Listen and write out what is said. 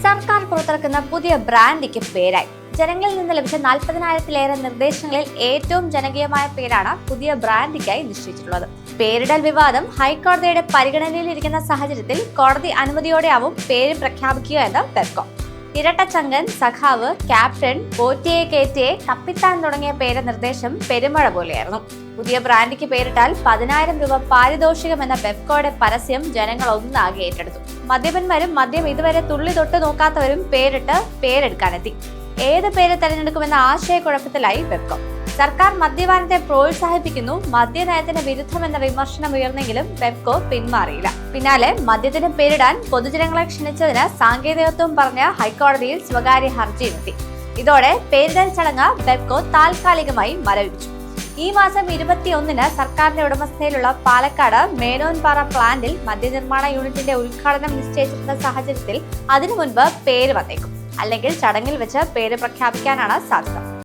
സർക്കാർ പുറത്തിറക്കുന്ന പുതിയ ബ്രാൻഡിക്ക് പേരായി. ജനങ്ങളിൽ നിന്ന് ലഭിച്ച 40,000-ലേറെ നിർദ്ദേശങ്ങളിൽ ഏറ്റവും ജനകീയമായ പേരാണ് പുതിയ ബ്രാൻഡിക്കായി നിശ്ചയിച്ചിട്ടുള്ളത്. പേരിടൽ വിവാദം ഹൈക്കോടതിയുടെ പരിഗണനയിലിരിക്കുന്ന സാഹചര്യത്തിൽ കോടതി അനുമതിയോടെയാവും പേര് പ്രഖ്യാപിക്കുക എന്ന് പെപ്കോ. ഇരട്ടച്ചങ്കൻ, സഖാവ്, ക്യാപ്റ്റൻ, പോറ്റിയെ കേറ്റിയെ, കപ്പിത്താൻ തുടങ്ങിയ പേര് നിർദ്ദേശം പെരുമഴ പോലെയായിരുന്നു. പുതിയ ബ്രാൻഡിക്ക് പേരിട്ടാൽ 10,000 രൂപ പാരിതോഷികം എന്ന പെപ്കോയുടെ പരസ്യം ജനങ്ങൾ ഒന്നാകെ ഏറ്റെടുത്തു. മദ്യപന്മാരും മദ്യം ഇതുവരെ തുള്ളി തൊട്ട് നോക്കാത്തവരും പേരെടുക്കാനെത്തി. ഏത് പേര് തെരഞ്ഞെടുക്കുമെന്ന ആശയക്കുഴപ്പത്തിലായി പെപ്കോ. സർക്കാർ മദ്യപാനത്തെ പ്രോത്സാഹിപ്പിക്കുന്നു, മദ്യനയത്തിന് വിരുദ്ധമെന്ന വിമർശനം ഉയർന്നെങ്കിലും പെപ്കോ പിന്മാറിയില്ല. പിന്നാലെ മദ്യത്തിന് പേരിടാൻ പൊതുജനങ്ങളെ ക്ഷണിച്ചതിന് സാങ്കേതികത്വം പറഞ്ഞ ഹൈക്കോടതിയിൽ സ്വകാര്യ ഹർജിയുമെത്തി. ഇതോടെ പേരിടൽ ചടങ്ങ് പെപ്കോ താൽക്കാലികമായി മരവിപ്പിച്ചു. ഈ മാസം 21-ന് സർക്കാരിന്റെ ഉടമസ്ഥതയിലുള്ള പാലക്കാട് മേനോൻപാറ പ്ലാന്റിൽ മദ്യനിർമ്മാണ യൂണിറ്റിന്റെ ഉദ്ഘാടനം നിശ്ചയിച്ചിരുന്ന സാഹചര്യത്തിൽ അതിനു മുൻപ് പേര് വന്നേക്കും. അല്ലെങ്കിൽ ചടങ്ങിൽ വെച്ച് പേര് പ്രഖ്യാപിക്കാനാണ് സാധ്യത.